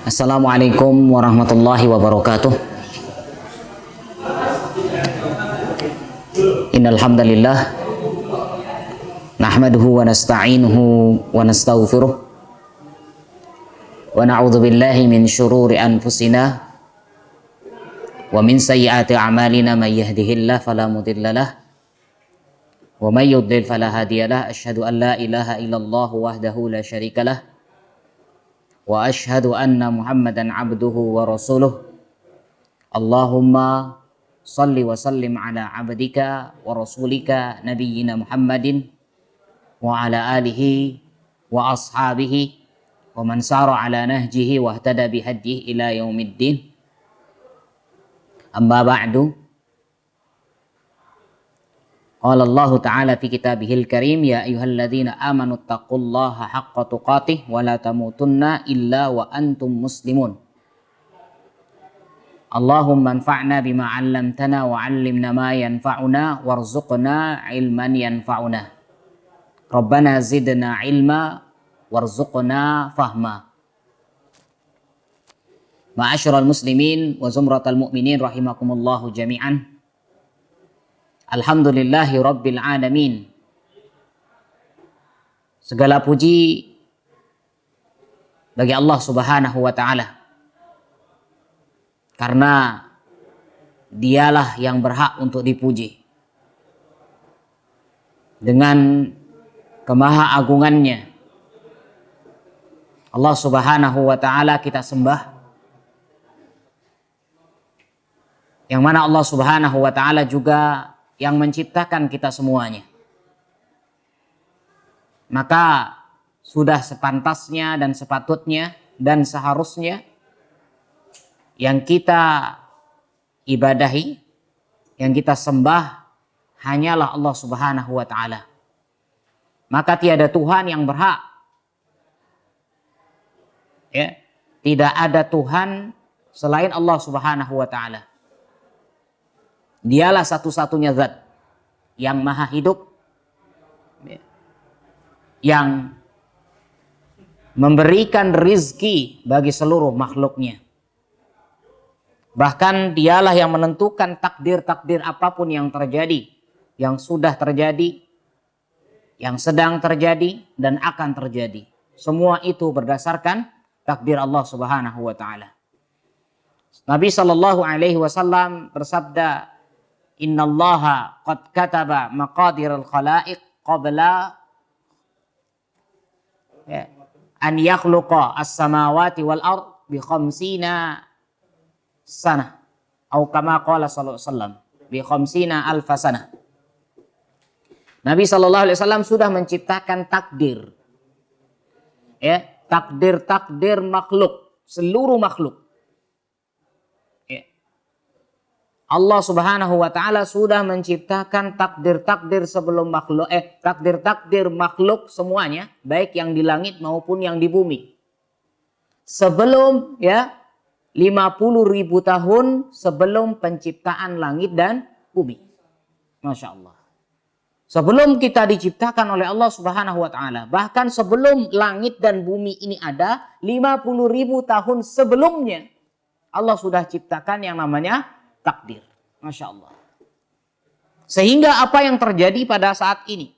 Assalamualaikum warahmatullahi wabarakatuh. Innal hamdalillah nahmaduhu wa nasta'inuhu wa nastaghfiruh wa na'udzu billahi min syururi anfusina wa min sayyiati a'malina may yahdihillahu fala mudhillalah wa may yudlil fala hadiyalah. Asyhadu an la ilaha illallah wahdahu la syarikalah wa asyhadu anna Muhammadan abduhu wa rasuluh. Allahumma salli wa sallim ala abdika wa rasulika nabiyyina Muhammadin wa ala alihi wa ashabihi wa man sara ala nahjihi wa ihtada bihadyihi ila yaumiddin. Amma ba'du. Qala Allah Ta'ala fi kitabihil karim, ya ayyuhalladzina amanu taqullaha haqqa tuqatih wa la tamutunna illa wa antum muslimun. Allahumma anfa'na bima 'allamtana wa 'allimna ma yanfa'una warzuqna ilman yanfa'una. Rabbana zidna ilma warzuqna fahma. Ma'asyiral muslimin wa zumratal mu'minin rahimakumullahu jami'an. Alhamdulillahi rabbil alamin. Segala puji bagi Allah Subhanahu wa ta'ala, karena dialah yang berhak untuk dipuji. Dengan kemahaagungannya Allah Subhanahu wa ta'ala kita sembah, yang mana Allah Subhanahu wa ta'ala juga yang menciptakan kita semuanya. Maka sudah sepantasnya dan sepatutnya dan seharusnya yang kita ibadahi, yang kita sembah hanyalah Allah Subhanahu wa ta'ala. Maka tiada Tuhan yang berhak, ya, tidak ada Tuhan selain Allah Subhanahu wa ta'ala. Dialah satu-satunya zat yang maha hidup, yang memberikan rizki bagi seluruh makhluknya. Bahkan dialah yang menentukan takdir-takdir apapun yang terjadi, yang sudah terjadi, yang sedang terjadi, dan akan terjadi. Semua itu berdasarkan takdir Allah Subhanahu wa ta'ala. Nabi sallallahu alaihi wasallam bersabda, innallaha qad kataba maqadiral khalaiq qabla an yakhluqa as-samawati wal ard bi khamsina sanah, atau kama qala sallallahu alaihi wasallam bi khamsina alfa sanah. Nabi sallallahu alaihi wasallam sudah menciptakan takdir, ya, takdir makhluk, seluruh makhluk. Allah Subhanahu wa ta'ala sudah menciptakan takdir-takdir sebelum makhluk, takdir-takdir makhluk semuanya, baik yang di langit maupun yang di bumi. Sebelum, ya, 50.000 tahun sebelum penciptaan langit dan bumi. Masya Allah. Sebelum kita diciptakan oleh Allah Subhanahu wa ta'ala, bahkan sebelum langit dan bumi ini ada, 50.000 tahun sebelumnya Allah sudah ciptakan yang namanya takdir. Masya Allah. Sehingga apa yang terjadi pada saat ini,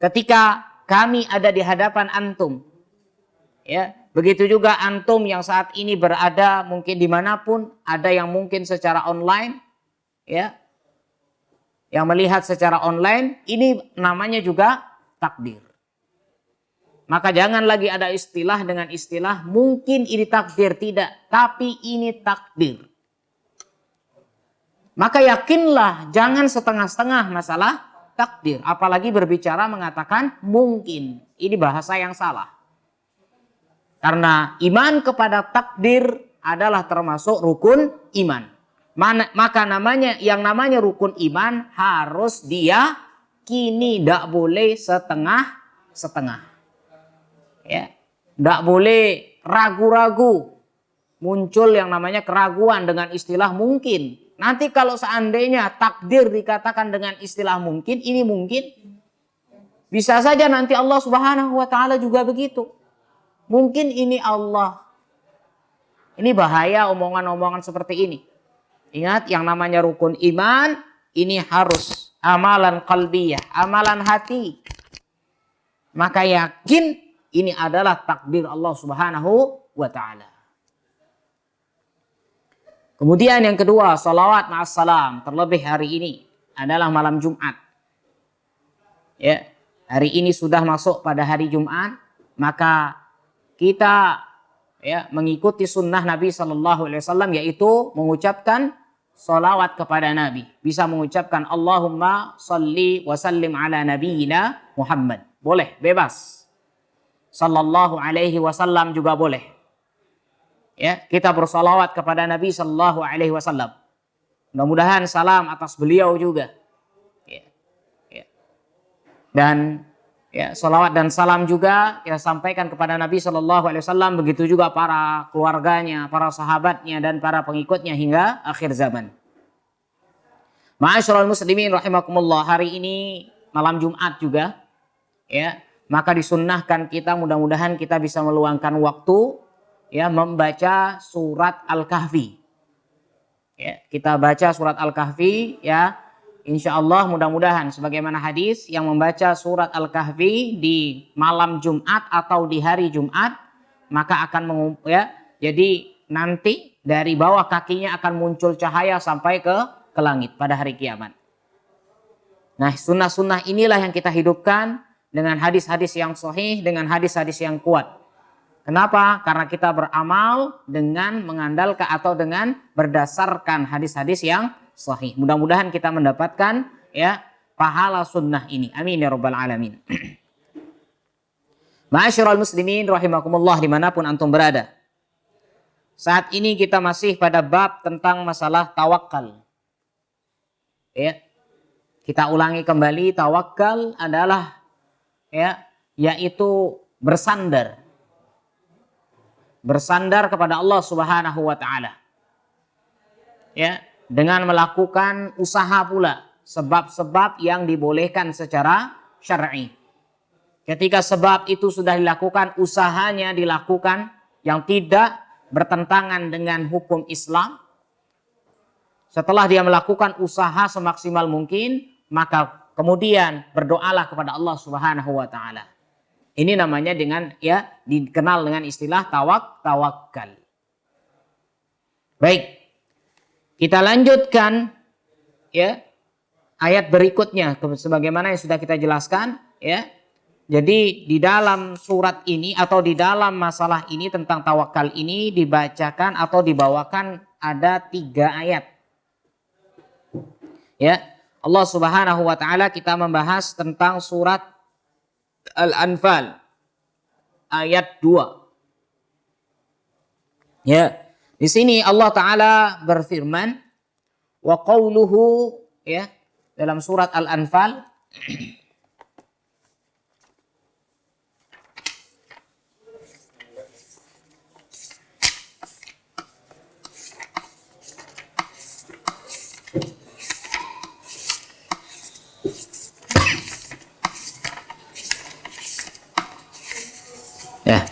ketika kami ada di hadapan antum, ya, begitu juga antum yang saat ini berada mungkin dimanapun, ada yang mungkin secara online, ya, yang melihat secara online, ini namanya juga takdir. Maka jangan lagi ada istilah dengan istilah mungkin ini takdir, tidak, tapi ini takdir. Maka yakinlah, jangan setengah-setengah masalah takdir. Apalagi berbicara mengatakan mungkin. Ini bahasa yang salah. Karena iman kepada takdir adalah termasuk rukun iman. Maka yang namanya rukun iman harus diyakini, tidak boleh setengah-setengah. Ya, tidak boleh ragu-ragu. Muncul yang namanya keraguan dengan istilah mungkin. Nanti kalau seandainya takdir dikatakan dengan istilah mungkin, ini mungkin, bisa saja nanti Allah Subhanahu wa ta'ala juga begitu. Mungkin ini Allah Ini bahaya omongan-omongan seperti ini. Ingat, yang namanya rukun iman ini harus amalan qalbiyah, amalan hati. Maka yakin ini adalah takdir Allah Subhanahu wa ta'ala. Kemudian yang kedua, salawat ma'as salam, terlebih hari ini adalah malam Jumat. Ya, hari ini sudah masuk pada hari Jumat, maka kita mengikuti sunnah Nabi Sallallahu Alaihi Wasallam, yaitu mengucapkan salawat kepada Nabi. Bisa mengucapkan Allahumma salli wa sallim ala nabiyyina Muhammad. Boleh, bebas. Sallallahu Alaihi Wasallam juga boleh. Ya, kita bersalawat kepada Nabi Sallallahu Alaihi Wasallam. Mudah-mudahan salam atas beliau juga. Dan salawat dan salam juga kita sampaikan kepada Nabi Shallallahu Alaihi Wasallam, begitu juga para keluarganya, para sahabatnya, dan para pengikutnya hingga akhir zaman. Ma'asyiral muslimin rahimakumullah, hari ini malam Jumat juga, maka disunnahkan kita, mudah-mudahan kita bisa meluangkan waktu membaca surat Al-Kahfi. Kita baca surat Al-Kahfi, insya Allah mudah-mudahan sebagaimana hadis yang membaca surat Al-Kahfi di malam Jumat atau di hari Jumat, maka akan jadi nanti dari bawah kakinya akan muncul cahaya sampai ke langit pada hari kiamat. Nah, sunnah-sunnah inilah yang kita hidupkan dengan hadis-hadis yang sahih, dengan hadis-hadis yang kuat. Kenapa? Karena kita beramal dengan mengandalkan atau dengan berdasarkan hadis-hadis yang sahih. Mudah-mudahan kita mendapatkan pahala sunnah ini. Amin ya rabbal alamin. Ma'asyiral muslimin rahimakumullah, dimanapun antum berada. Saat ini kita masih pada bab tentang masalah tawakal. Kita ulangi kembali, tawakal adalah yaitu bersandar. Bersandar kepada Allah Subhanahu wa taala. Dengan melakukan usaha pula sebab-sebab yang dibolehkan secara syar'i. Ketika sebab itu sudah dilakukan, usahanya dilakukan yang tidak bertentangan dengan hukum Islam. Setelah dia melakukan usaha semaksimal mungkin, maka kemudian berdoalah kepada Allah Subhanahu wa taala. Ini namanya dikenal dengan istilah tawakal. Baik. Kita lanjutkan ayat berikutnya sebagaimana yang sudah kita jelaskan. Jadi di dalam surat ini atau di dalam masalah ini tentang tawakal ini dibacakan atau dibawakan ada 3 ayat. Allah Subhanahu wa taala, kita membahas tentang surat Al-Anfal ayat 2. Di sini Allah Ta'ala berfirman, wa qawluhu, dalam surat Al-Anfal,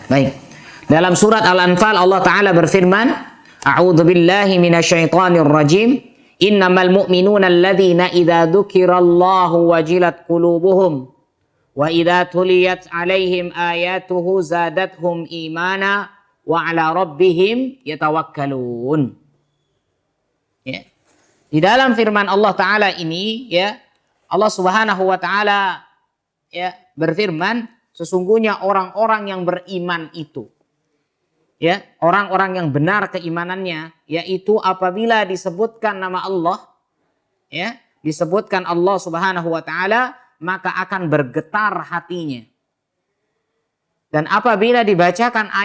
baik. Dalam surat Al-Anfal Allah Ta'ala berfirman, A'udzu billahi minasyaitonir rajim. Innamal mu'minuna alladzina idza dzukirallahu wajilat qulubuhum wa idza tuliyat 'alaihim ayatuhu zadatuhum imana wa 'ala rabbihim yatawakkalun. Di dalam firman Allah Ta'ala ini, Allah Subhanahu wa taala berfirman, sesungguhnya orang-orang yang beriman itu, orang-orang yang benar keimanannya, yaitu apabila disebutkan nama Allah, disebutkan Allah Subhanahu wa taala, maka akan bergetar hatinya. Dan apabila dibacakan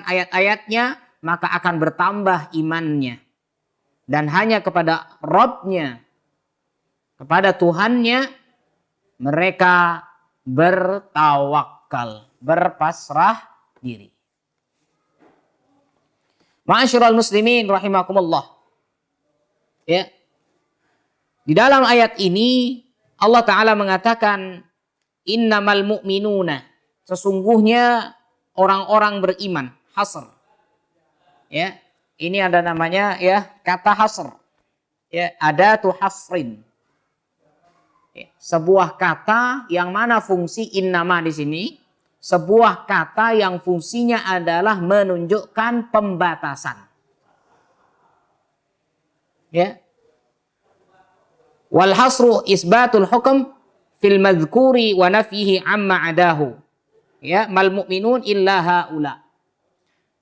ayat-ayatnya, maka akan bertambah imannya. Dan hanya kepada Rabb-nya, kepada Tuhannya, mereka bertawakal, berpasrah diri. Ma'asyiral muslimin rahimakumullah. Di dalam ayat ini Allah Ta'ala mengatakan, innamal mu'minuna, sesungguhnya orang-orang beriman, hasr. Ya, ini ada namanya ya kata hasr. Ya, ada tu hasrin. Ya, sebuah kata yang mana fungsi innama di sini, sebuah kata yang fungsinya adalah menunjukkan pembatasan. Ya. Wal hasru isbatul hukm fil madhkuri wa nafyihi amma adahu. Ya, mal mu'minun illa haula.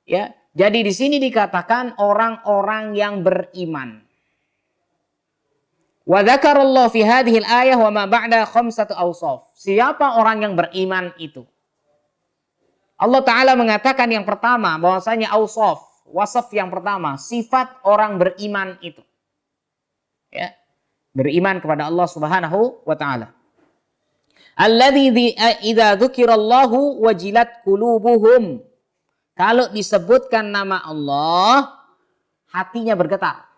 Ya, jadi di sini dikatakan orang-orang yang beriman. Wa dzakarallahu fi hadhihi al-ayah wa ma ba'da khamsatu awsaf. Siapa orang yang beriman itu? Allah Ta'ala mengatakan yang pertama bahwasanya awsaf, wasaf yang pertama, sifat orang beriman itu. Ya. Beriman kepada Allah Subhanahu wa taala. Alladzi idza dzukirallahu wajilat qulubuhum. Kalau disebutkan nama Allah, hatinya bergetar.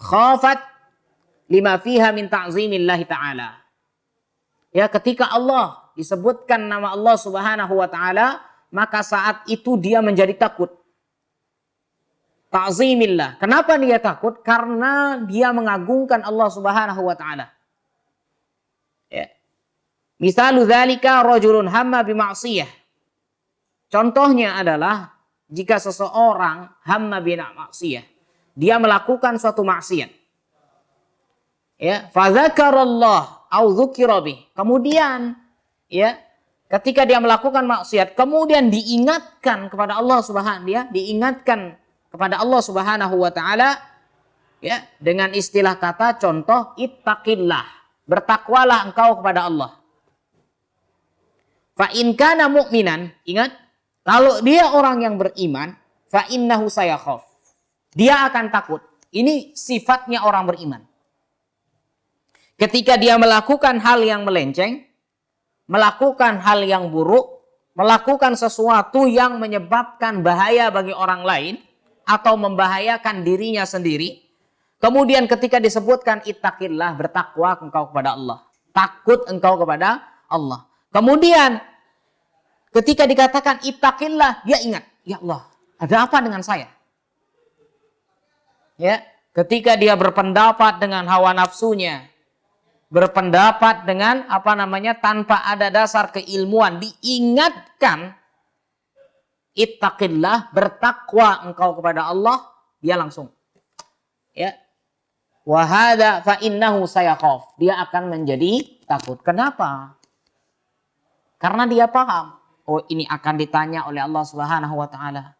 Khafat lima fiha min ta'zimillahi ta'ala. Ya, ketika Allah disebutkan nama Allah Subhanahu wa taala, maka saat itu dia menjadi takut. Ta'zimillah. Kenapa dia takut? Karena dia mengagungkan Allah Subhanahu wa taala. Ya. Misalu dzalika rajulun hamma bima'siyah. Contohnya adalah jika seseorang hamma bima'siyah, dia melakukan suatu maksiat. Ya, fa dzakarallah au dzukira bih. Kemudian ya, ketika dia melakukan maksiat, kemudian diingatkan kepada Allah Subhanahu dia diingatkan kepada Allah Subhanahu wa taala ya dengan istilah kata contoh ittaqillah, bertakwalah engkau kepada Allah. Fa in kana mu'minan, ingat kalau dia orang yang beriman, fa innahu sayakhaf. Dia akan takut. Ini sifatnya orang beriman. Ketika dia melakukan hal yang melenceng, melakukan hal yang buruk, melakukan sesuatu yang menyebabkan bahaya bagi orang lain, atau membahayakan dirinya sendiri. Kemudian ketika disebutkan ittaqillah, bertakwa engkau kepada Allah. Takut engkau kepada Allah. Kemudian ketika dikatakan ittaqillah, dia ingat, ya Allah, ada apa dengan saya? Ya, ketika dia berpendapat dengan hawa nafsunya, berpendapat dengan tanpa ada dasar keilmuan, diingatkan ittaqillah, bertakwa engkau kepada Allah, dia langsung ya wa hadza fa innahu sayakhaf, dia akan menjadi takut. Kenapa? Karena dia paham, oh ini akan ditanya oleh Allah Subhanahu wa taala.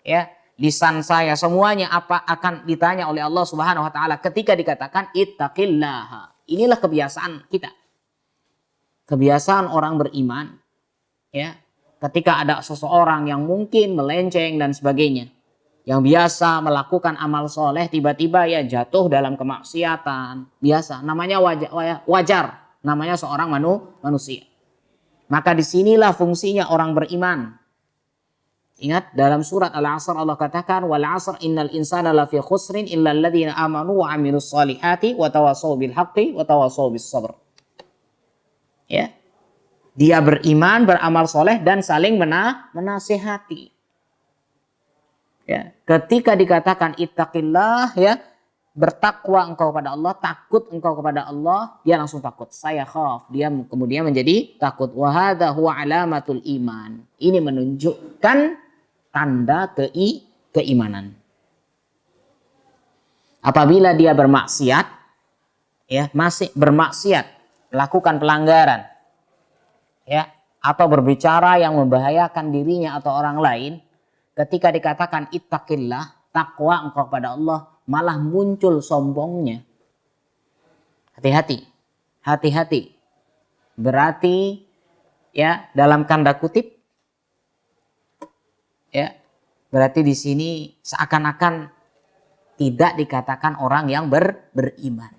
Ya, lisan saya semuanya akan ditanya oleh Allah Subhanahu wa taala ketika dikatakan ittaqillah. Inilah kebiasaan kita. Kebiasaan orang beriman ya. Ketika ada seseorang yang mungkin melenceng dan sebagainya, yang biasa melakukan amal soleh, tiba-tiba ya jatuh dalam kemaksiatan, biasa, namanya wajar, namanya seorang manusia. Maka disinilah fungsinya orang beriman. Ingat dalam surat Al-Asr Allah katakan, wal 'asr innal insana lafi khusrin illa alladziina amanu wa 'amilus shalihati wa tawassaw bil haqqi wa tawassaw bis sabr. Ya. Dia beriman, beramal soleh dan saling menasihati. Ya, ketika dikatakan ittaqillah ya, bertakwa engkau kepada Allah, takut engkau kepada Allah, dia langsung takut. Saya khaf, dia kemudian menjadi takut. Wa hadza huwa alamatul iman. Ini menunjukkan tanda keimanan. Apabila dia bermaksiat, ya, masih bermaksiat, melakukan pelanggaran, ya, atau berbicara yang membahayakan dirinya atau orang lain, ketika dikatakan ittaqillah, takwa engkau kepada Allah, malah muncul sombongnya. Hati-hati, hati-hati. Berarti ya dalam tanda kutip, ya berarti di sini seakan-akan tidak dikatakan orang yang beriman.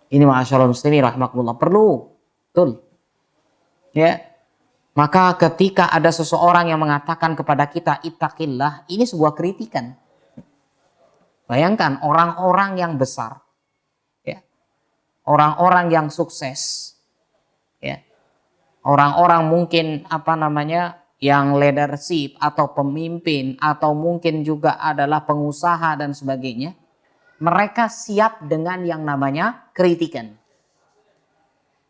Ini ma'asyiral muslimin rahimakumullah, perlu, betul. Ya. Maka ketika ada seseorang yang mengatakan kepada kita ittaqillah, ini sebuah kritikan. Bayangkan orang-orang yang besar, ya, orang-orang yang sukses, ya, orang-orang mungkin yang leadership atau pemimpin atau mungkin juga adalah pengusaha dan sebagainya, mereka siap dengan yang namanya kritikan.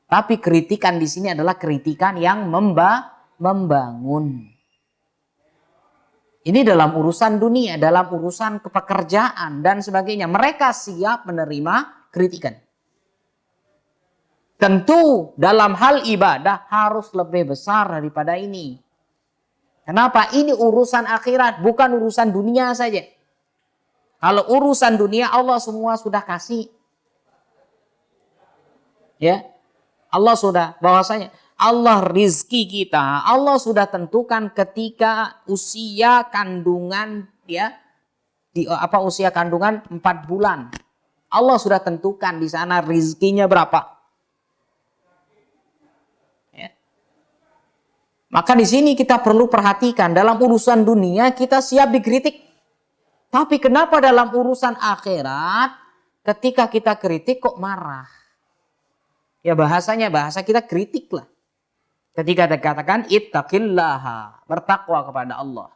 Tapi kritikan di sini adalah kritikan yang membangun. Ini dalam urusan dunia, dalam urusan pekerjaan dan sebagainya. Mereka siap menerima kritikan. Tentu dalam hal ibadah harus lebih besar daripada ini. Kenapa? Ini urusan akhirat, bukan urusan dunia saja. Kalau urusan dunia Allah semua sudah kasih. Ya. Allah sudah, bahwasanya Allah rizki kita, Allah sudah tentukan ketika usia kandungan usia kandungan 4 bulan. Allah sudah tentukan di sana rizkinya berapa. Ya. Maka di sini kita perlu perhatikan dalam urusan dunia kita siap dikritik. Tapi kenapa dalam urusan akhirat ketika kita kritik kok marah? Ya bahasa kita kritik lah. Ketika dikatakan ittaqillaha, bertakwa kepada Allah.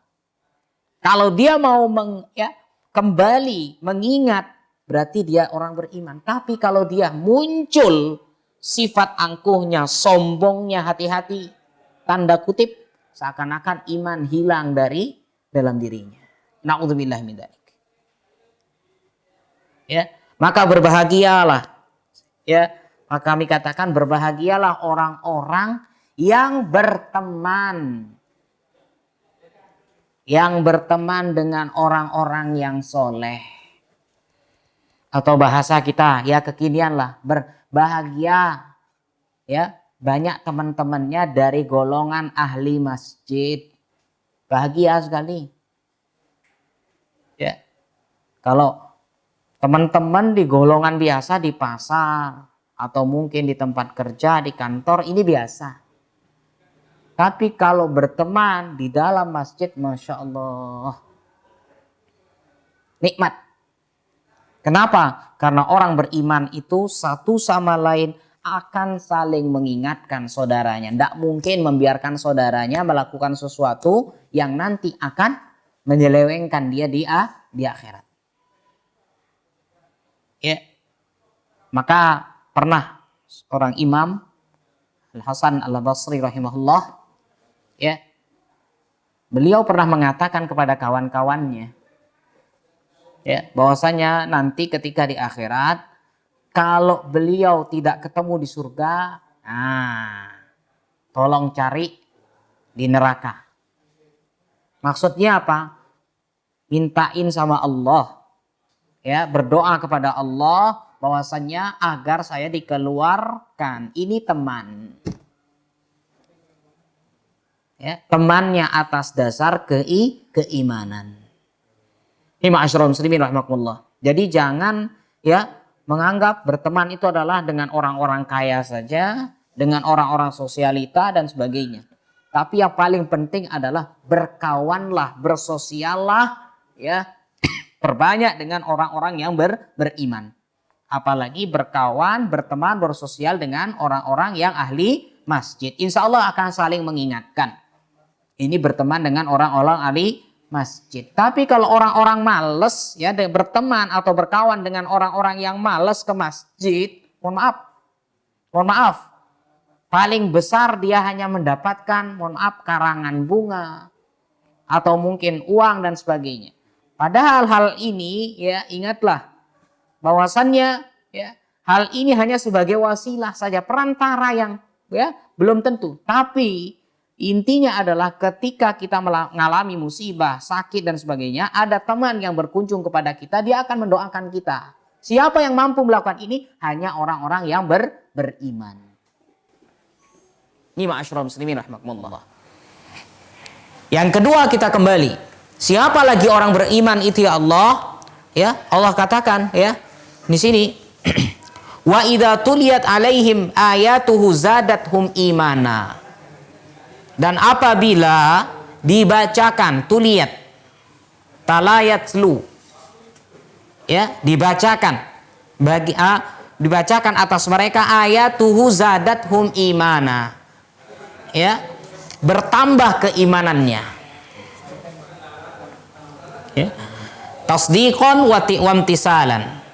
Kalau dia mau kembali mengingat, berarti dia orang beriman. Tapi kalau dia muncul sifat angkuhnya, sombongnya, hati-hati, tanda kutip, seakan-akan iman hilang dari dalam dirinya. Na'udzubillah min dzalik. Ya, maka berbahagialah. Ya, maka kami katakan berbahagialah orang-orang yang berteman dengan orang-orang yang soleh. Atau bahasa kita ya kekinian lah, berbahagia ya banyak teman-temannya dari golongan ahli masjid. Bahagia sekali. Ya. Kalau teman-teman di golongan biasa di pasar atau mungkin di tempat kerja, di kantor, ini biasa. Tapi kalau berteman di dalam masjid, Masya Allah, nikmat. Kenapa? Karena orang beriman itu satu sama lain akan saling mengingatkan saudaranya. Tidak mungkin membiarkan saudaranya melakukan sesuatu yang nanti akan menyelewengkan dia di akhirat. Ya. Maka pernah orang imam Al-Hasan Al-Basri rahimahullah, ya, beliau pernah mengatakan kepada kawan-kawannya, ya, bahwasanya nanti ketika di akhirat kalau beliau tidak ketemu di surga, tolong cari di neraka. Maksudnya apa? Mintain sama Allah, ya, berdoa kepada Allah bahwasanya agar saya dikeluarkan. Ini teman. Ya, temannya atas dasar keimanan. Ini ma'asyiral muslimin rahimakumullah. Jadi jangan ya menganggap berteman itu adalah dengan orang-orang kaya saja, dengan orang-orang sosialita dan sebagainya. Tapi yang paling penting adalah berkawanlah, bersosiallah, ya, perbanyak dengan orang-orang yang beriman. Apalagi berkawan, berteman, bersosial dengan orang-orang yang ahli masjid. Insya Allah akan saling mengingatkan. Ini berteman dengan orang-orang ahli masjid. Tapi kalau orang-orang males ya berteman atau berkawan dengan orang-orang yang males ke masjid, mohon maaf, paling besar dia hanya mendapatkan, mohon maaf, karangan bunga atau mungkin uang dan sebagainya. Padahal hal ini ya ingatlah bahwasannya ya hal ini hanya sebagai wasilah saja, perantara yang ya belum tentu. Tapi intinya adalah ketika kita mengalami musibah, sakit dan sebagainya, ada teman yang berkunjung kepada kita, dia akan mendoakan kita. Siapa yang mampu melakukan ini? Hanya orang-orang yang beriman. Ini ma'asyiral muslimin rahimakumullah. Yang kedua kita kembali. Siapa lagi orang beriman itu ya Allah? Ya, Allah katakan ya di sini wa idza tuliyat alaihim ayatuhu zadathum imana. Dan apabila dibacakan tuliyat talayatlu ya dibacakan dibacakan atas mereka ayatuhu zadathum imana, ya bertambah keimanannya. Ya. Tasdiqan wa imtisalan.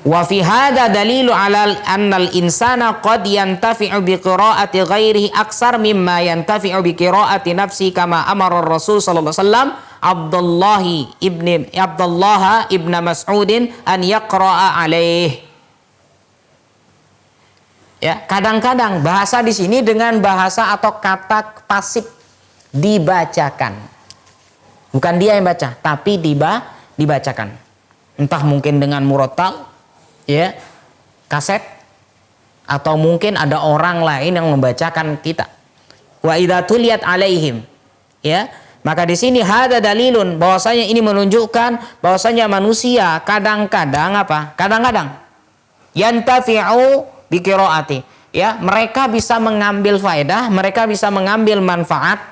Wa fi hadha dalilu ala annal insana qad yantafi'u bi qira'ati ghairihi aksar mimma yantafi'u bi qira'ati nafsi kama amara Rasul sallallahu alaihi wasallam Abdullah ibn Mas'udin an yaqra'a alaih. Ya, kadang-kadang bahasa di sini dengan bahasa atau kata pasif dibacakan. Bukan dia yang baca, tapi dibacakan. Entah mungkin dengan murattal, ya, kaset, atau mungkin ada orang lain yang membacakan kita. Wa idza tuliyat alaihim, ya, maka di sini hada dalilun, bahwasanya ini menunjukkan bahwasanya manusia kadang-kadang apa? Kadang-kadang yantafi'u bi qiraati, ya, mereka bisa mengambil faedah, mereka bisa mengambil manfaat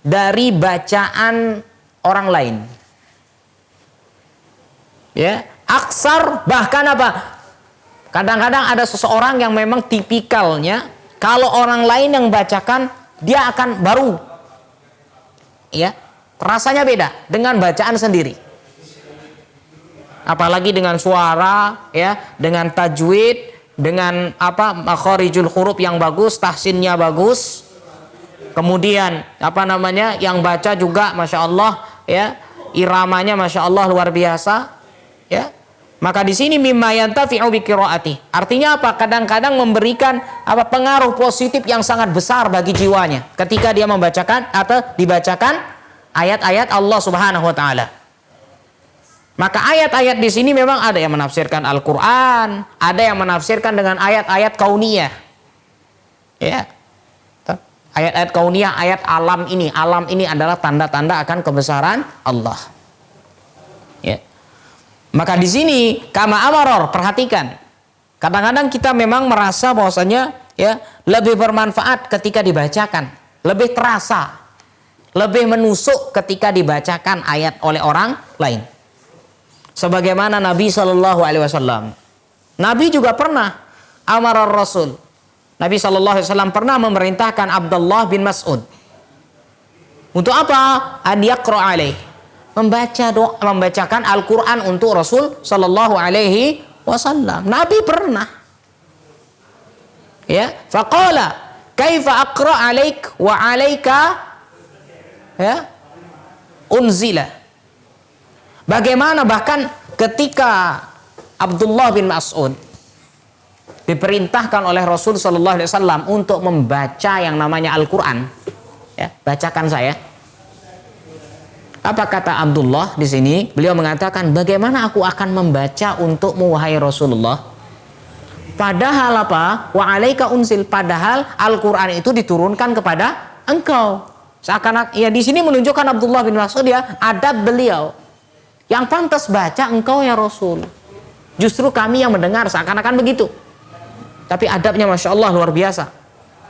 dari bacaan orang lain. Ya, aksar, bahkan apa? Kadang-kadang ada seseorang yang memang tipikalnya kalau orang lain yang bacakan dia akan baru, ya, rasanya beda dengan bacaan sendiri. Apalagi dengan suara, ya, dengan tajwid, dengan apa, makharijul huruf yang bagus, tahsinnya bagus. Kemudian apa namanya, yang baca juga masya Allah, ya, iramanya masya Allah luar biasa, ya. Maka di sini mimma yantafi'u bi qiraati. Artinya apa? Kadang-kadang memberikan apa, pengaruh positif yang sangat besar bagi jiwanya ketika dia membacakan atau dibacakan ayat-ayat Allah Subhanahu wa taala. Maka ayat-ayat di sini memang ada yang menafsirkan Al-Qur'an, ada yang menafsirkan dengan ayat-ayat kauniyah. Ya. Ayat-ayat kauniyah, ayat alam ini. Alam ini adalah tanda-tanda akan kebesaran Allah. Ya. Maka di sini kama amaror, perhatikan. Kadang-kadang kita memang merasa bahwasanya, ya, lebih bermanfaat ketika dibacakan, lebih terasa, lebih menusuk ketika dibacakan ayat oleh orang lain. Sebagaimana Nabi Shallallahu Alaihi Wasallam, Nabi juga pernah amarar Rasul. Nabi Shallallahu Alaihi Wasallam pernah memerintahkan Abdullah bin Mas'ud untuk apa? An yaqra' alaih, membacakan Al-Quran untuk Rasul Shallallahu Alaihi Wasallam. Nabi pernah. Ya, faqala kaifa aqra' alaik wa alaika, ya, unzila. Bagaimana bahkan ketika Abdullah bin Mas'ud diperintahkan oleh Rasul Sallallahu Alaihi Wasallam untuk membaca yang namanya Al-Quran, ya, bacakan saya. Apa kata Abdullah di sini? Beliau mengatakan, bagaimana aku akan membaca untukmu wahai Rasulullah? Padahal apa? Wa alaika unzil, padahal Al-Quran itu diturunkan kepada engkau. Seakan-akan, ya, di sini menunjukkan Abdullah bin Mas'ud, ya, adab beliau. Yang pantas baca engkau ya Rasul. Justru kami yang mendengar, seakan-akan begitu. Tapi adabnya masya Allah luar biasa.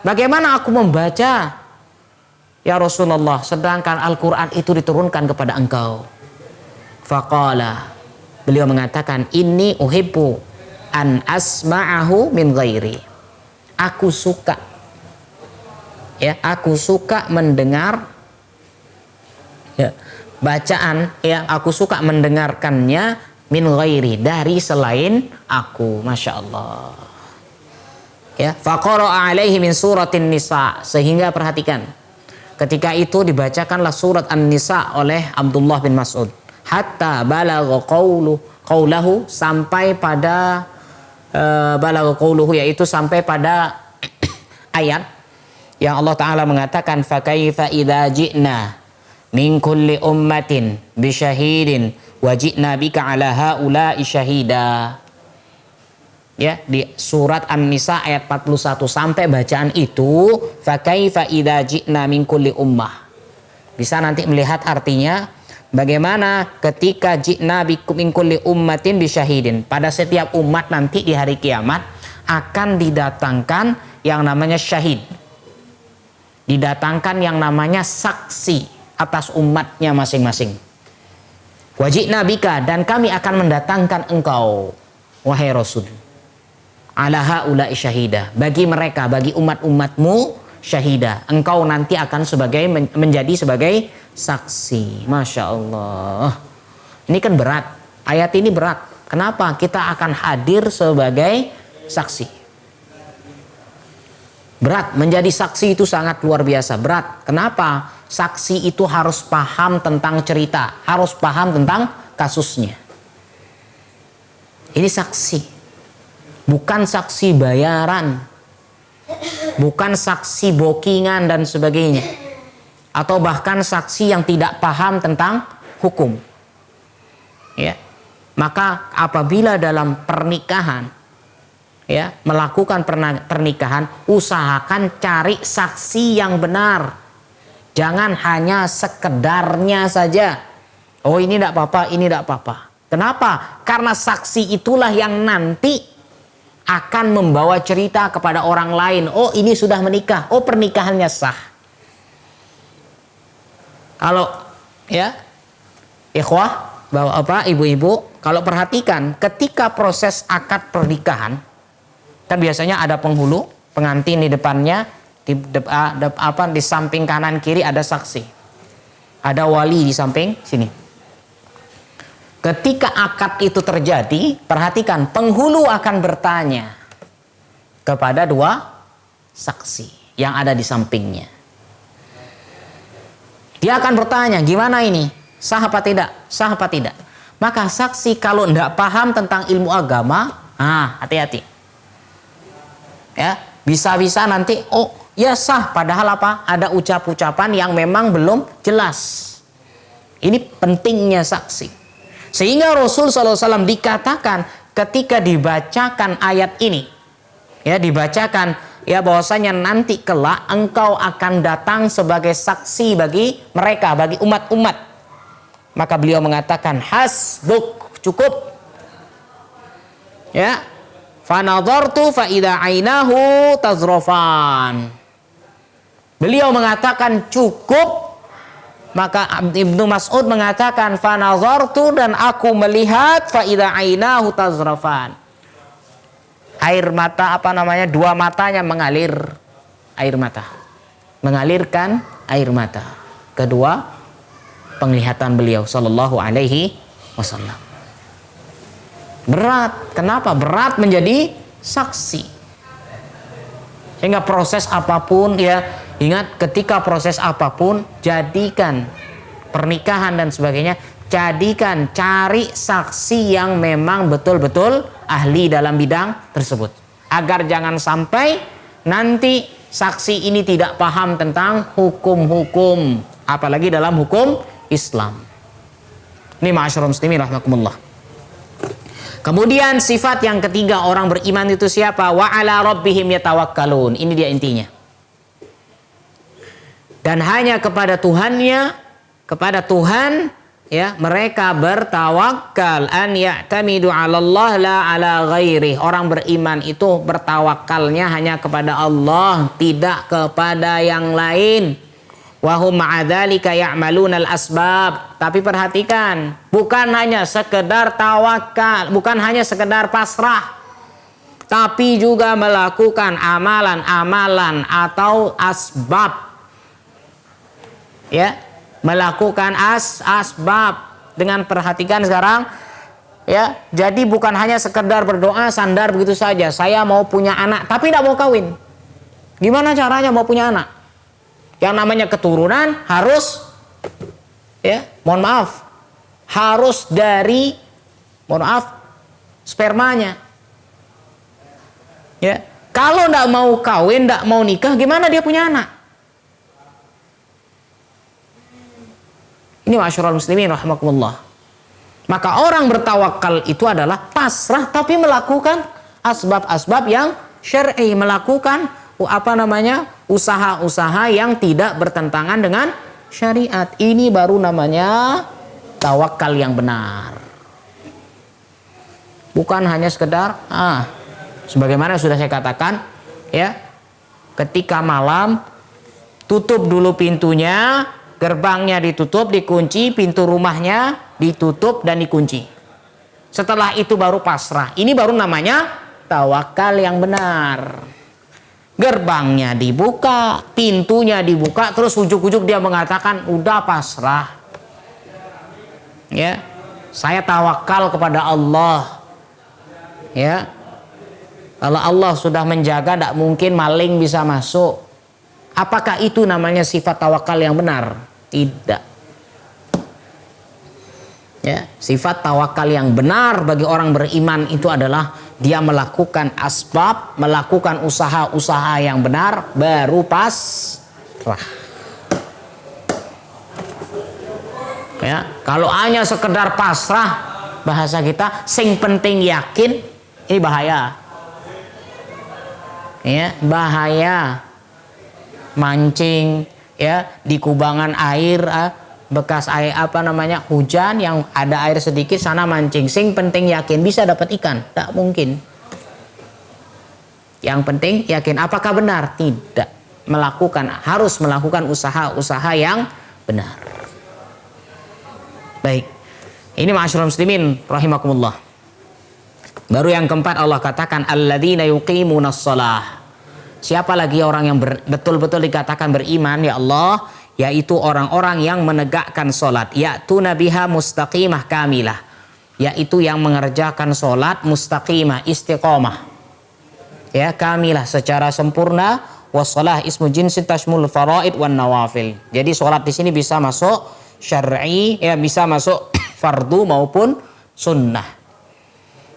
Bagaimana aku membaca ya Rasulullah sedangkan Al-Quran itu diturunkan kepada engkau? Faqala, beliau mengatakan, inni uhibbu an asma'ahu min ghairi. Aku suka, ya, aku suka mendengar, ya, bacaan, ya, aku suka mendengarkannya min ghairi, dari selain aku. Masya Allah. Ya, faqara'a alaihi min suratin nisa, sehingga perhatikan, ketika itu dibacakanlah surat An-Nisa oleh Abdullah bin Mas'ud, hatta balagha qawluhu, sampai pada balagha qawluhu, yaitu sampai pada ayat yang Allah Ta'ala mengatakan, fa kaifa idza ji'na min kulli ummatin bi syahidin wa ji'na bika ala haula'i syahida. Ya, di surat An-Nisa ayat 41 sampai bacaan itu, fa kaifa idza ji'na min kulli ummah. Bisa nanti melihat artinya bagaimana ketika ji'na min kulli ummatin bi syahidin. Pada setiap umat nanti di hari kiamat akan didatangkan yang namanya syahid. Didatangkan yang namanya saksi atas umatnya masing-masing. Wajibna bika, dan kami akan mendatangkan engkau wahai Rasul, ala haula'i syahida, bagi mereka, bagi umat-umatmu, syahida. Engkau nanti akan menjadi sebagai saksi. Masya Allah. Ini kan berat. Ayat ini berat. Kenapa? Kita akan hadir sebagai saksi. Berat. Menjadi saksi itu sangat luar biasa. Berat. Kenapa? Saksi itu harus paham tentang cerita. Harus paham tentang kasusnya. Ini saksi. Bukan saksi bayaran. Bukan saksi bookingan dan sebagainya. Atau bahkan saksi yang tidak paham tentang hukum. Ya. Maka apabila dalam pernikahan, ya, melakukan pernikahan, usahakan cari saksi yang benar. Jangan hanya sekedarnya saja. Oh, ini tidak apa-apa, ini tidak apa-apa. Kenapa? Karena saksi itulah yang nanti akan membawa cerita kepada orang lain. Oh, ini sudah menikah. Oh, pernikahannya sah. Kalau ya, ikhwah, ibu-ibu, kalau perhatikan ketika proses akad pernikahan, kan biasanya ada penghulu, pengantin di depannya, di samping kanan kiri ada saksi. Ada wali di samping sini. Ketika akad itu terjadi, perhatikan, penghulu akan bertanya kepada dua saksi yang ada di sampingnya. Dia akan bertanya, gimana ini? Sah apa tidak? Sah apa tidak? Maka saksi kalau tidak paham tentang ilmu agama, hati-hati. Ya, bisa-bisa nanti, oh ya sah, padahal apa? Ada ucap-ucapan yang memang belum jelas. Ini pentingnya saksi. Sehingga Rasul SAW dikatakan ketika dibacakan ayat ini, ya, dibacakan ya bahwasanya nanti kelak engkau akan datang sebagai saksi bagi mereka, bagi umat-umat. Maka beliau mengatakan hasbuk, cukup. Ya. Fanadhartu fa idza ainahu tazrafan. Beliau mengatakan cukup. Maka Ibnu Mas'ud mengatakan fanadhartu, dan aku melihat fa idza ainahu tazrafan. Air mata dua matanya mengalir air mata. Mengalirkan air mata. Kedua, penglihatan beliau sallallahu alaihi wasallam. Berat. Kenapa? Berat menjadi saksi. Sehingga proses apapun, ya, ingat, ketika proses apapun, jadikan pernikahan dan sebagainya, cari saksi yang memang betul-betul ahli dalam bidang tersebut. Agar jangan sampai nanti saksi ini tidak paham tentang hukum-hukum, apalagi dalam hukum Islam. Ini ma'asyiral muslimin rahimakumullah. Kemudian sifat yang ketiga orang beriman itu siapa? Wa ala rabbihim yatawakkalun. Ini dia intinya. Dan hanya kepada Tuhannya, kepada Tuhan, ya, mereka bertawakal. An ya'tamidu 'ala Allah la 'ala ghairi. Orang beriman itu bertawakalnya hanya kepada Allah, tidak kepada yang lain. Wa hum ma'adzalika ya'malunal asbab. Tapi perhatikan, bukan hanya sekedar tawakal, bukan hanya sekedar pasrah, tapi juga melakukan amalan-amalan atau asbab. Ya, melakukan asbab. Dengan perhatikan sekarang, ya, jadi bukan hanya sekedar berdoa sandar begitu saja. Saya mau punya anak tapi tidak mau kawin. Gimana caranya mau punya anak? Yang namanya keturunan harus, ya, mohon maaf, harus dari, mohon maaf, spermanya. Ya, kalau tidak mau kawin, tidak mau nikah, gimana dia punya anak? Ini ma'asyiral muslimin rahimakumullah. Maka orang bertawakal itu adalah pasrah tapi melakukan asbab-asbab yang syar'i, melakukan usaha-usaha yang tidak bertentangan dengan syariat. Ini baru namanya tawakal yang benar. Bukan hanya sekedar sebagaimana sudah saya katakan, ya, ketika malam tutup dulu pintunya, gerbangnya ditutup, dikunci, pintu rumahnya ditutup dan dikunci. Setelah itu baru pasrah. Ini baru namanya tawakal yang benar. Gerbangnya dibuka, pintunya dibuka, terus ujuk-ujuk dia mengatakan, udah pasrah. Ya, saya tawakal kepada Allah. Ya, kalau Allah sudah menjaga, tidak mungkin maling bisa masuk. Apakah itu namanya sifat tawakal yang benar? Tidak. Ya, sifat tawakal yang benar bagi orang beriman itu adalah dia melakukan asbab, melakukan usaha-usaha yang benar, baru pasrah. Ya, kalau hanya sekedar pasrah, bahasa kita, sing penting yakin, ini bahaya. Ya, bahaya. Mancing, ya, di kubangan air, bekas air hujan yang ada air sedikit, sana mancing, sing penting yakin bisa dapat ikan. Tak mungkin. Yang penting yakin. Apakah benar? Tidak. Harus melakukan usaha-usaha yang benar. Baik, ini ma'asyiral muslimin rahimakumullah. Baru yang keempat Allah katakan alladzina yuqimunas shalah. Siapa lagi orang yang betul-betul dikatakan beriman ya Allah? Yaitu orang-orang yang menegakkan solat, yaitu nabiha mustaqimah kamilah, yaitu yang mengerjakan solat mustaqimah, istiqomah, ya, kamilah secara sempurna. Wassalah ismu jinsin tashmul faraid wan nawafil. Jadi solat di sini bisa masuk syar'i, ya, bisa masuk fardu maupun sunnah.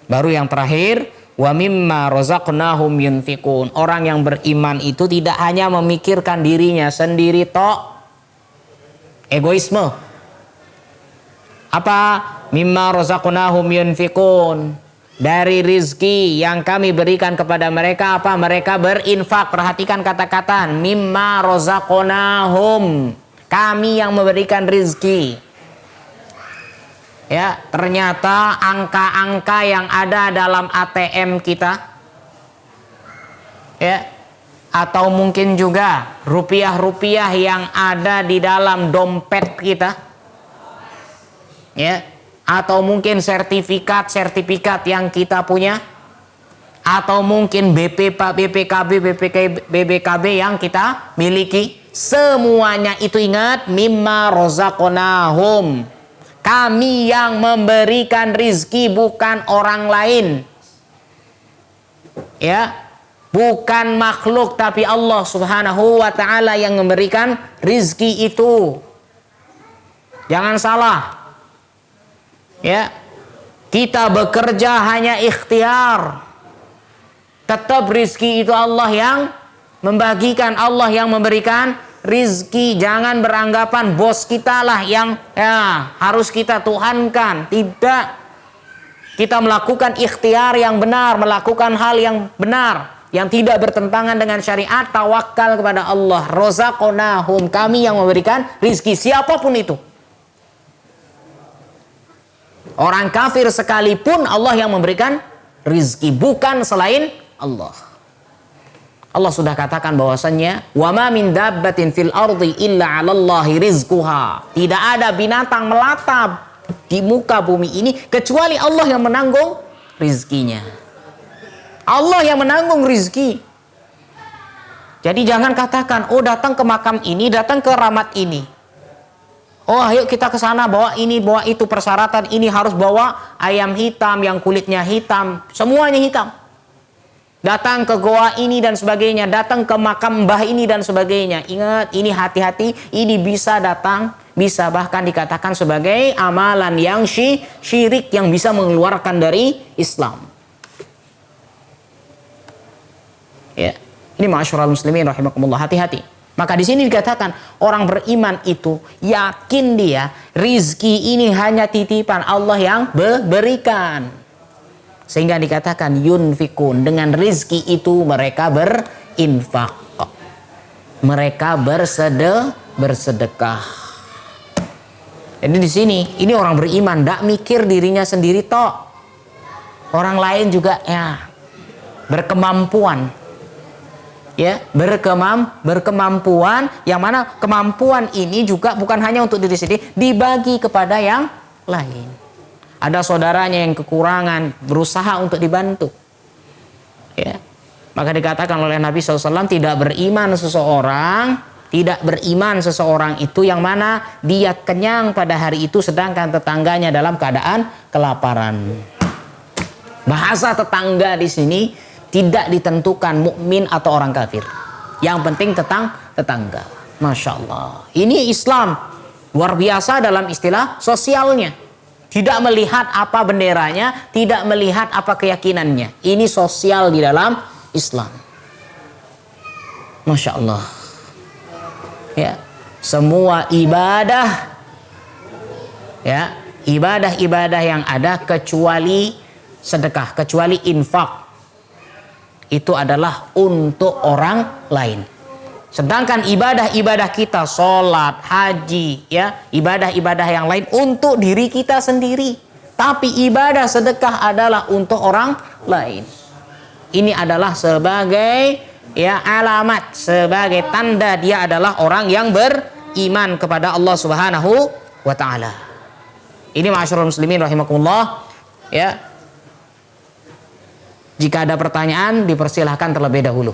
Baru yang terakhir, wa mimma razaqnahum yunfikun. Orang yang beriman itu tidak hanya memikirkan dirinya sendiri tok. Egoisme. Apa? Mimma razaqnahum yunfikun. Dari rizki yang kami berikan kepada mereka, apa? Mereka berinfak. Perhatikan kata-kata mimma razaqnahum. Kami yang memberikan rizki. Ya, ternyata angka-angka yang ada dalam ATM kita, ya, atau mungkin juga rupiah-rupiah yang ada di dalam dompet kita, ya, atau mungkin sertifikat yang kita punya, atau mungkin BPKB yang kita miliki, semuanya itu ingat mimma razaqnahum. Kami yang memberikan rizki, bukan orang lain. Ya, bukan makhluk, tapi Allah subhanahu wa ta'ala yang memberikan rizki itu. Jangan salah. Ya, kita bekerja hanya ikhtiar. Tetap rizki itu Allah yang membagikan, Allah yang memberikan rizki. Jangan beranggapan bos kita lah yang harus kita tuhankan. Tidak. Kita melakukan ikhtiar yang benar, melakukan hal yang benar, yang tidak bertentangan dengan syariat. Tawakal kepada Allah. Razaqnahum, kami yang memberikan rizki, siapapun itu. Orang kafir sekalipun Allah yang memberikan rizki, bukan selain Allah. Allah sudah katakan bahwasannya wa ma min dabbatin fil ardi illa 'alallahi rizquha. Tidak ada binatang melata di muka bumi ini kecuali Allah yang menanggung rizkinya. Allah yang menanggung rizki. Jadi jangan katakan, oh datang ke makam ini, datang ke ramat ini. Oh ayo kita ke sana, bawa ini, bawa itu, persyaratan ini harus bawa ayam hitam yang kulitnya hitam, semuanya hitam. Datang ke goa ini dan sebagainya, datang ke makam mbah ini dan sebagainya. Ingat, ini hati-hati, ini bisa datang, bisa bahkan dikatakan sebagai amalan yang syirik yang bisa mengeluarkan dari Islam. Ya, ini ma'asyiral muslimin rahimakumullah, hati-hati. Maka di sini dikatakan orang beriman itu yakin dia rizki ini hanya titipan Allah yang berikan. Sehingga dikatakan yunfikun, dengan rizki itu mereka berinfak, mereka bersedekah. Jadi di sini ini orang beriman, tidak mikir dirinya sendiri tok, orang lain juga ya berkemampuan, ya berkemampuan, yang mana kemampuan ini juga bukan hanya untuk diri sendiri, dibagi kepada yang lain. Ada saudaranya yang kekurangan, berusaha untuk dibantu. Ya. Maka dikatakan oleh Nabi SAW, tidak beriman seseorang itu yang mana dia kenyang pada hari itu sedangkan tetangganya dalam keadaan kelaparan. Bahasa tetangga di sini tidak ditentukan mukmin atau orang kafir. Yang penting tetangga. Masya Allah. Ini Islam luar biasa dalam istilah sosialnya. Tidak melihat apa benderanya, tidak melihat apa keyakinannya. Ini sosial di dalam Islam. Masya Allah. Ya, semua ibadah, ya, ibadah-ibadah yang ada kecuali sedekah, kecuali infak, itu adalah untuk orang lain. Sedangkan ibadah-ibadah kita, sholat, haji, ya, ibadah-ibadah yang lain untuk diri kita sendiri. Tapi ibadah sedekah adalah untuk orang lain. Ini adalah sebagai, ya, alamat, sebagai tanda dia adalah orang yang beriman kepada Allah Subhanahu wa taala. Ini ma'asyiral muslimin rahimakumullah, ya. Jika ada pertanyaan dipersilahkan terlebih dahulu.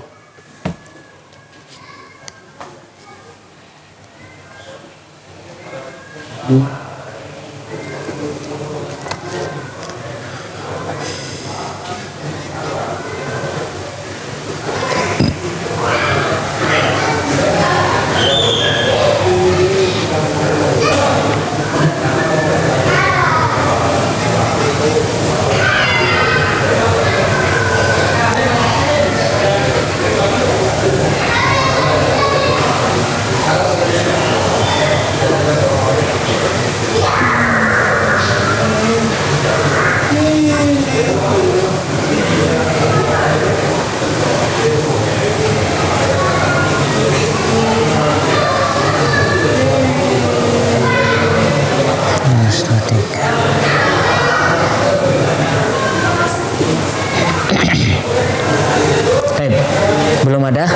Belum ada?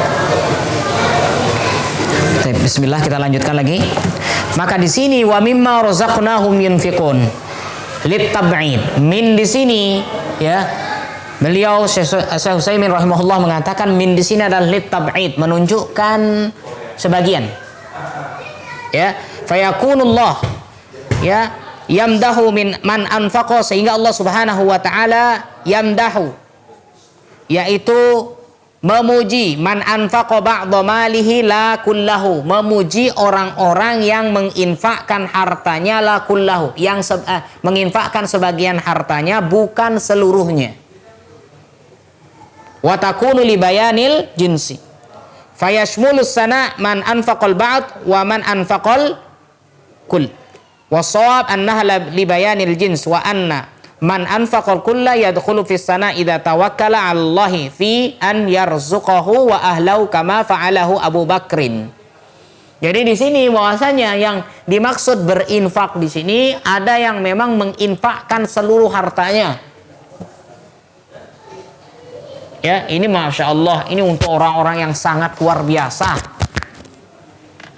Bismillah, kita lanjutkan lagi. Maka di sini wa mimma razaqnahum yunfiqun litab'id. Min di sini, ya. Beliau Syekh Utsaimin rahimahullah mengatakan min di sini adalah litab'id, menunjukkan sebagian. Ya, fayakunullah, ya, yamdahu min man anfaqa, sehingga Allah Subhanahu wa taala yamdahu, yaitu memuji man anfaqa ba'dha malihi la kullahu, memuji orang-orang yang menginfakkan hartanya la kullahu, yang menginfakkan sebagian hartanya bukan seluruhnya. Wa takunu li bayanil jinsi fayashmulus sana man anfaqal ba'd wa man anfaqal kull. Wa shawab annaha li bayanil jins wa anna man anfaqal kulla yadkhulu fis sana idza tawakkala 'alallahi fi an yarzuqahu wa ahlahu kama fa'alahu Abu Bakrin. Jadi di sini bahwasanya yang dimaksud berinfak di sini ada yang memang menginfakkan seluruh hartanya. Ya, ini Masya Allah, ini untuk orang-orang yang sangat luar biasa,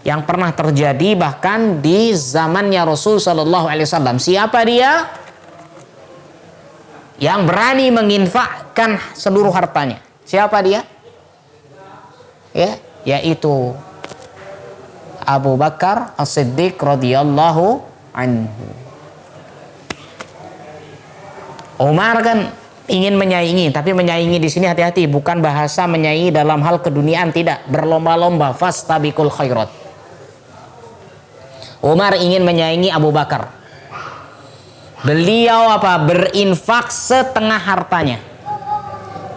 yang pernah terjadi bahkan di zamannya Rasul Shallallahu Alaihi Wasallam. Siapa dia? Yang berani menginfakkan seluruh hartanya. Siapa dia? Ya, yaitu Abu Bakar As-Siddiq radhiyallahu anhu. Umar kan ingin menyaingi, tapi menyaingi di sini hati-hati, bukan bahasa menyaingi dalam hal keduniaan, tidak, berlomba-lomba, fastabiqul khairat. Umar ingin menyaingi Abu Bakar. Beliau apa? Berinfak setengah hartanya.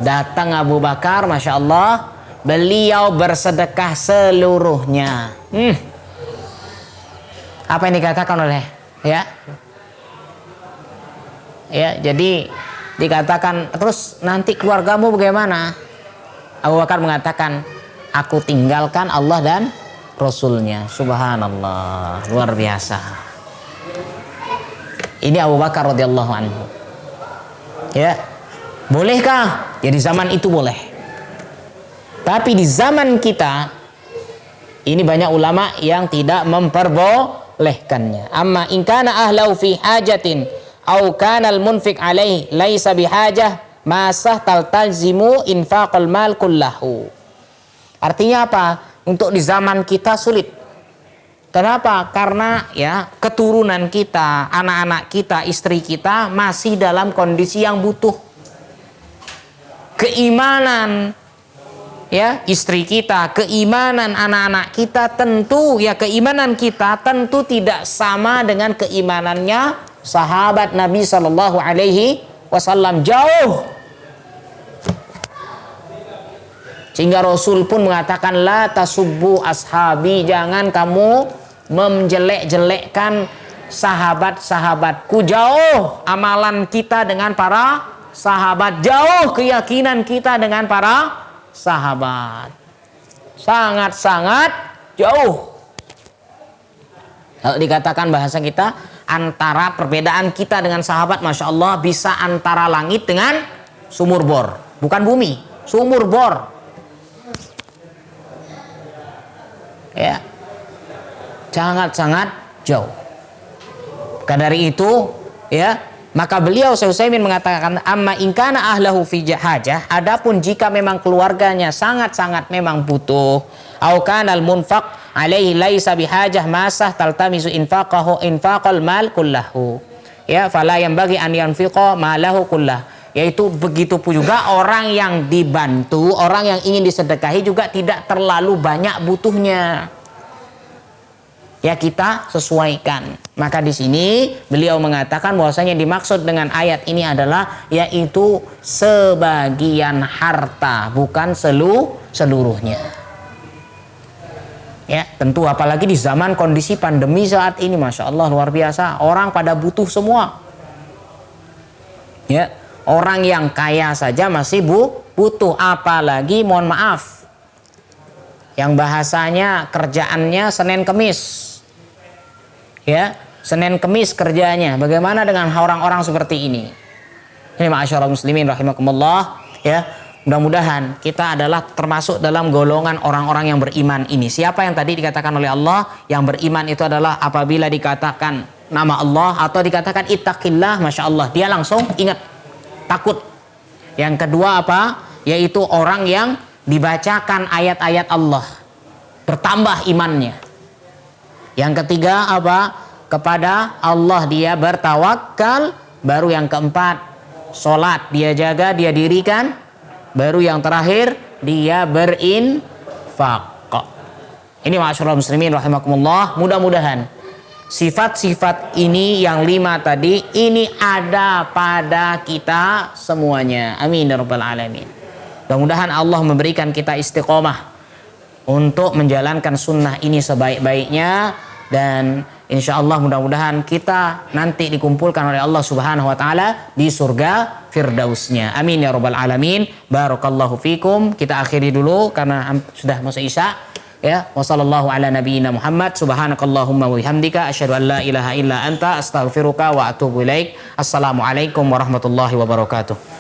Datang Abu Bakar, Masya Allah, beliau bersedekah seluruhnya. Apa yang dikatakan oleh, ya? Ya, jadi dikatakan, terus nanti keluargamu bagaimana? Abu Bakar mengatakan, aku tinggalkan Allah dan Rasulnya. Subhanallah, luar biasa. Ini Abu Bakar radhiyallahu anhu. Ya, bolehkah? Ya di zaman itu boleh. Tapi di zaman kita ini banyak ulama yang tidak memperbolehkannya. Amma in kana ahlau fi hajatin au kana al munfiq alaihi laisa bihajah masah taltazimu infaqal mal kullahu. Artinya apa? Untuk di zaman kita sulit. Kenapa? Karena ya keturunan kita, anak-anak kita, istri kita masih dalam kondisi yang butuh. Keimanan ya istri kita, keimanan anak-anak kita tentu ya keimanan kita tentu tidak sama dengan keimanannya sahabat Nabi Shallallahu Alaihi Wasallam, jauh. Sehingga Rasul pun mengatakan la tasubbu ashabi, jangan kamu menjelek-jelekkan sahabat-sahabatku. Jauh amalan kita dengan para sahabat, jauh keyakinan kita dengan para sahabat, sangat-sangat jauh. Kalau dikatakan bahasa kita, antara perbedaan kita dengan sahabat, Masya Allah, bisa antara langit dengan sumur bor. Bukan bumi, sumur bor. Ya, sangat-sangat jauh. Maka dari itu, ya, maka beliau Syekh Utsaimin mengatakan, amma inkana ahlahu fi hajah, adapun jika memang keluarganya sangat-sangat memang butuh, au kanal munfaq alaihi laisa bihajah masah taltamisu infaqal mal kullahu. Ya, fala yanbaghi an yanfiqa malahu kullah. Yaitu begitu pun juga orang yang dibantu, orang yang ingin disedekahi juga tidak terlalu banyak butuhnya. Ya, kita sesuaikan. Maka di sini beliau mengatakan bahwasanya dimaksud dengan ayat ini adalah yaitu sebagian harta, bukan seluruhnya. Ya, tentu apalagi di zaman kondisi pandemi saat ini, Masya Allah luar biasa, orang pada butuh semua. Ya, orang yang kaya saja masih butuh, apalagi mohon maaf yang bahasanya kerjaannya Senin Kemis. Ya, Senin Kemis kerjanya. Bagaimana dengan orang-orang seperti ini? Ini ma'asyiral muslimin rahimakumullah, ya. Mudah-mudahan kita adalah termasuk dalam golongan orang-orang yang beriman ini. Siapa yang tadi dikatakan oleh Allah yang beriman itu adalah apabila dikatakan nama Allah atau dikatakan ittaqillah, Masya Allah, dia langsung ingat, takut. Yang kedua apa? Yaitu orang yang dibacakan ayat-ayat Allah, bertambah imannya. Yang ketiga apa? Kepada Allah dia bertawakal. Baru yang keempat, sholat dia jaga, dia dirikan. Baru yang terakhir, dia berinfak. Ini ma'asyiral muslimin rahimakumullah, mudah-mudahan sifat-sifat ini yang 5 tadi ini ada pada kita semuanya. Amin ya rabbal alamin. Mudah-mudahan Allah memberikan kita istiqomah untuk menjalankan sunnah ini sebaik-baiknya, dan insya Allah mudah-mudahan kita nanti dikumpulkan oleh Allah Subhanahu wa taala di surga firdausnya. Amin ya rabbal alamin. Barakallahu fikum. Kita akhiri dulu karena sudah masuk isya. Ya, wassallallahu ala nabiyyina Muhammad, subhanakallahumma wa bihamdika asyhadu an la ilaha illa anta astaghfiruka wa atubu ilaik. Assalamualaikum warahmatullahi wabarakatuh.